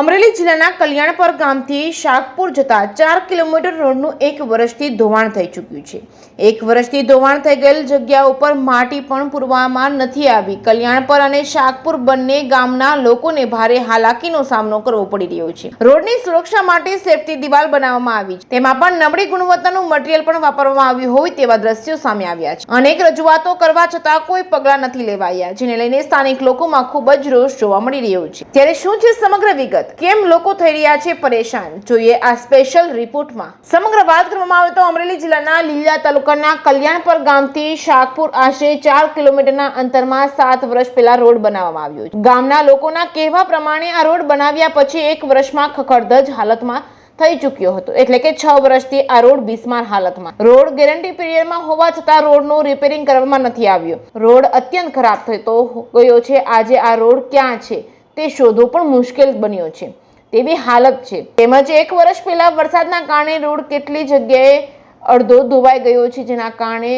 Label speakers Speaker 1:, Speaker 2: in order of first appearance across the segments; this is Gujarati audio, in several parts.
Speaker 1: અમરેલી જિલ્લાના કલ્યાણપર ગામથી શાકપુર જતા 4 કિલોમીટર રોડનું 1 વર્ષથી ધોવાણ થઈ ચૂક્યું છે। 1 વર્ષથી ધોવાણ થઈ ગયેલ જગ્યા ઉપર માટી પણ પૂરવામાં નથી આવી। કલ્યાણપર અને શાકપુર બંને ગામના લોકોને ભારે હાલાકીનો સામનો કરવો પડી રહ્યો છે। રોડની સુરક્ષા માટે સેફટી દિવાલ બનાવવામાં આવી છે, તેમાં પણ નબળી ગુણવત્તાનું મટીરીયલ પણ વાપરવામાં આવ્યું હોય તેવા દ્રશ્યો સામે આવ્યા છે। અનેક રજૂઆતો કરવા છતાં કોઈ પગલાં નથી લેવાયા, જેને લઈને સ્થાનિક લોકોમાં ખૂબ જ રોષ જોવા મળી રહ્યો છે। ત્યારે શું છે સમગ્ર વિગત, કેમ લોકો થઈ રહ્યા છે પરેશાન, જોઈએ આ સ્પેશિયલ રિપોર્ટમાં। સમગ્ર વાત કરવામાં આવે તો અમરેલી જિલ્લાના લીલા તાલુકાના કલ્યાણપર ગામથી શાકપુર આશરે 4 કિલોમીટરના અંતરમાં 7 વર્ષ પહેલા રોડ બનાવવામાં આવ્યો છે। ગામના લોકોના કહેવા પ્રમાણે આ રોડ બનાવ્યા પછી 1 વર્ષમાં ખખડધજ હાલતમાં થઈ ચૂક્યો હતો, એટલે કે 6 વર્ષથી આ રોડ બિસ્માર હાલતમાં, રોડ ગેરંટી પીરિયડમાં હોવા છતાં રોડનું રિપેરિંગ કરવામાં નથી આવ્યું। રોડ અત્યંત ખરાબ થતો ગયો છે। આજે આ રોડ ક્યાં છે તે શોધવો પણ મુશ્કેલ બન્યો છે તેવી હાલત છે। તેમજ 1 વર્ષ પહેલા વરસાદના કારણે રોડ કેટલી જગ્યાએ અડધો ધોવાઈ ગયો છે, જેના કારણે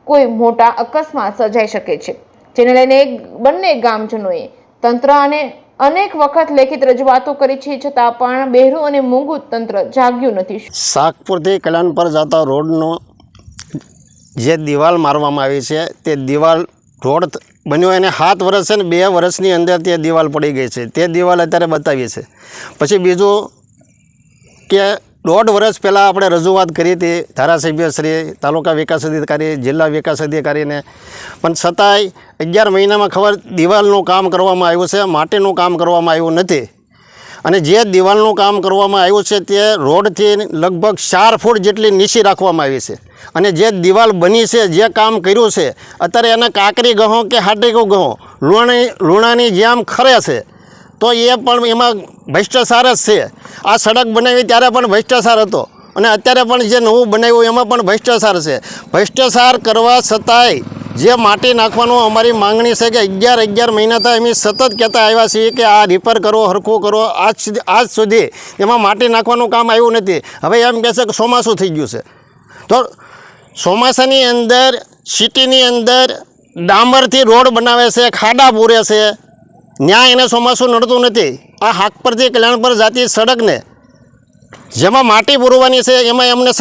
Speaker 1: કોઈ મોટા અકસ્માત સર્જાઈ શકે છે, જેને લઈને બંને ગામજનોએ તંત્ર અને અનેક વખત લેખિત રજૂઆતો કરી છે, છતાં પણ બહેરું અને મૂંગું તંત્ર જાગ્યું નથી।
Speaker 2: શાકપુરથી કલ્યાણપર જતા રોડનો જે દિવાલ મારવામાં આવી છે તે દિવાલ રોડ બન્યો એને 7 વર્ષ છે ને 2 વર્ષની અંદર તે દિવાલ પડી ગઈ છે। તે દિવાલ અત્યારે બતાવી છે। પછી બીજું કે 1.5 વર્ષ પહેલાં આપણે રજૂઆત કરી હતી ધારાસભ્ય શ્રી, તાલુકા વિકાસ અધિકારી, જિલ્લા વિકાસ અધિકારીને, પણ છતાંય 11 મહિનામાં ખબર દિવાલનું કામ કરવામાં આવ્યું છે, માટીનું કામ કરવામાં આવ્યું નથી। અને જે દિવાલનું કામ કરવામાં આવ્યું છે તે રોડથી લગભગ 4 ફૂટ જેટલી નીચી રાખવામાં આવી છે। અને જે દિવાલ બની છે, જે કામ કર્યું છે, અત્યારે એને કાંકરી ગહો કે હાટીકો ગહો લૂણાની જેમ ખરે છે, તો એ પણ એમાં ભ્રષ્ટાચાર જ છે। આ સડક બનાવી ત્યારે પણ ભ્રષ્ટાચાર હતો અને અત્યારે પણ જે નવું બનાવ્યું એમાં પણ ભ્રષ્ટાચાર છે। ભ્રષ્ટાચાર કરવા છતાંય જે માટી નાખવાનું અમારી માંગણી છે કે 11 મહિનાથી અમે સતત કહેતા આવ્યા છીએ કે આ રિપેર કરો, હરખું કરો, આજ સુધી એમાં માટી નાખવાનું કામ આવ્યું નથી। હવે એમ કહે છે કે ચોમાસું થઈ ગયું છે, તો ચોમાસાની અંદર સિટીની અંદર ડામરથી રોડ બનાવે છે, ખાડા પૂરે છે, ન્યાય એને ચોમાસું નડતું નથી। આ હાકપરથી કલ્યાણપર જાતી સડકને જેમાં માટી પૂરવાની છે એમાં એમને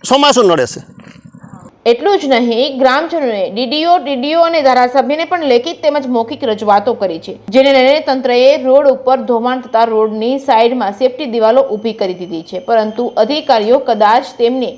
Speaker 2: ચોમાસું નડે છે।
Speaker 1: એટલું જ નહીં, ગ્રામજનોએ ડીડીઓ અને ધારાસભ્યને પણ લેખિત તેમજ મૌખિક રજૂઆતો કરી છે, જેને લઈને તંત્રએ રોડ ઉપર ધોવાણ થતા રોડની સાઈડમાં સેફટી દિવાલો ઊભી કરી દીધી છે, પરંતુ અધિકારીઓ કદાચ તેમની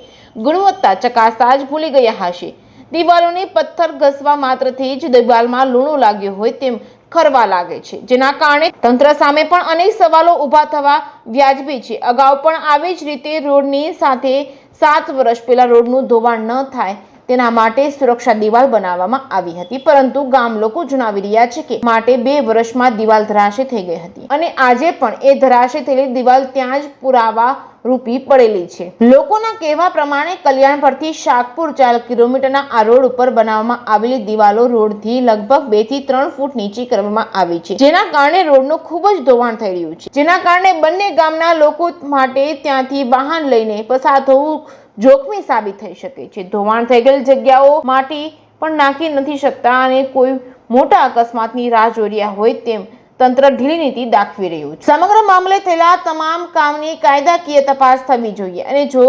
Speaker 1: ગુણવત્તા ચકાસતા જ ભૂલી ગયા હશે। દિવાલોની પથ્થર ઘસવા માત્રથી જ દિવાલમાં લૂણો લાગ્યો હોય તેમ ખરવા લાગે છે, જેના કારણે તંત્ર સામે પણ અનેક સવાલો ઊભા થવા વ્યાજબી છે। અગાઉ પણ આવી જ રીતે રોડની સાથે 7 વર્ષ પહેલા રોડનું ધોવાણ ન થાય તેના માટે સુરક્ષા દિવાલ બનાવવામાં આવી હતી, પરંતુ ગામ લોકો જણાવી રહ્યા છે કે માટે 2 વર્ષમાં દિવાલ ધરાશય થઈ ગઈ હતી અને આજે પણ એ ધરાશય થયેલી દિવાલ ત્યાં જ પુરાવા રૂપી પડેલી છે। લોકોના કહેવા પ્રમાણે કલ્યાણ પરથી શાકપુર 4 કિલોમીટરના આ રોડ ઉપર બનાવવામાં આવેલી દિવાલો રોડથી લગભગ 2 થી 3 ફૂટ નીચી કરવામાં આવી છે, જેના કારણે રોડનું ખૂબ જ ધોવાણ થઈ રહ્યું છે, જેના કારણે બંને ગામના લોકો માટે ત્યાંથી વાહન લઈને પસાર થવું જોખમી સાબિત થઈ શકે છે। ધોવાણ થઈ ગયેલ જગ્યાઓ માટી પણ નાખી નથી શકતા અને કોઈ મોટા અકસ્માતની રાહ જોઈ રહ્યા હોય તેમ તંત્ર ઢીલી નીતિ દાખવી રહ્યું છે। સમગ્ર મામલે થયેલા તમામ કામની કાયદાકીય તપાસ થવી જોઈએ અને જો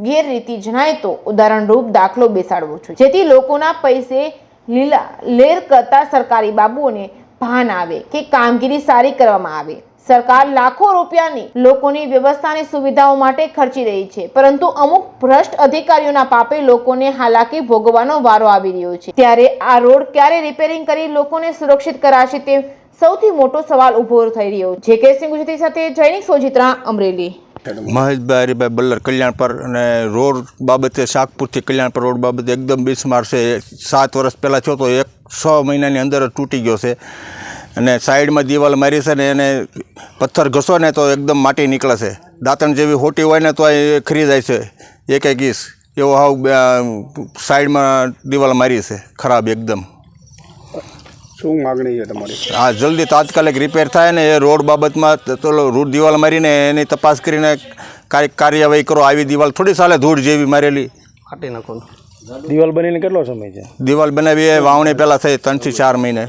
Speaker 1: ગેરરીતિ જણાય તો ઉદાહરણરૂપ દાખલો બેસાડવો જોઈએ, જેથી લોકોના પૈસે લીલા લેર કરતા સરકારી બાબુઓને ભાન આવે કે કામગીરી સારી કરવામાં આવે। સરકાર લાખો રૂપિયાની લોકોની વ્યવસ્થાની સુવિધાઓ માટે ખર્ચી રહી છે, પરંતુ અમુક ભ્રષ્ટ અધિકારીઓના પાપે લોકોને હાલાકી ભોગવવાનો વારો આવી રહ્યો છે। ત્યારે આ રોડ ક્યારે રિપેરિંગ કરી લોકોને સુરક્ષિત કરાશે તે સૌથી મોટો સવાલ ઉભો થઈ રહ્યો છે। કે સિંહ ગુજરાતી સાથે જૈનિક સોજિત્રા, અમરેલી।
Speaker 3: મહેશભાઈ હરિભાઈ બલ્લર, કલ્યાણપર। અને રોડ બાબતે શાકપુરથી કલ્યાણપર રોડ બાબતે એકદમ બિસ્માર છે। 7 વર્ષ પહેલાં થયો તો 6 મહિનાની અંદર જ તૂટી ગયો છે અને સાઈડમાં દિવાલ મારી છે ને એને પથ્થર ઘસો ને તો એકદમ માટી નીકળે છે, દાંતણ જેવી હોટી હોય ને તો એ ખરી જાય છે, એક ઇંચ એવો હાવ સાઈડમાં દિવાલ મારી છે, ખરાબ એકદમ।
Speaker 4: શું માગણી છે તમારી?
Speaker 3: હા, જલ્દી તાત્કાલિક રિપેર થાય ને એ રોડ બાબતમાં તો રૂટ દિવાલ મારીને એની તપાસ કરીને કાંઈક કાર્યવાહી કરો। આવી દિવાલ થોડી ચાલે, ધૂળ જેવી મારેલી
Speaker 2: કાઢી નાખો।
Speaker 4: દિવાલ બનીને કેટલો સમય છે?
Speaker 3: દિવાલ બનાવી એ વાવણી પહેલાં થઈ 3 થી 4 મહિને।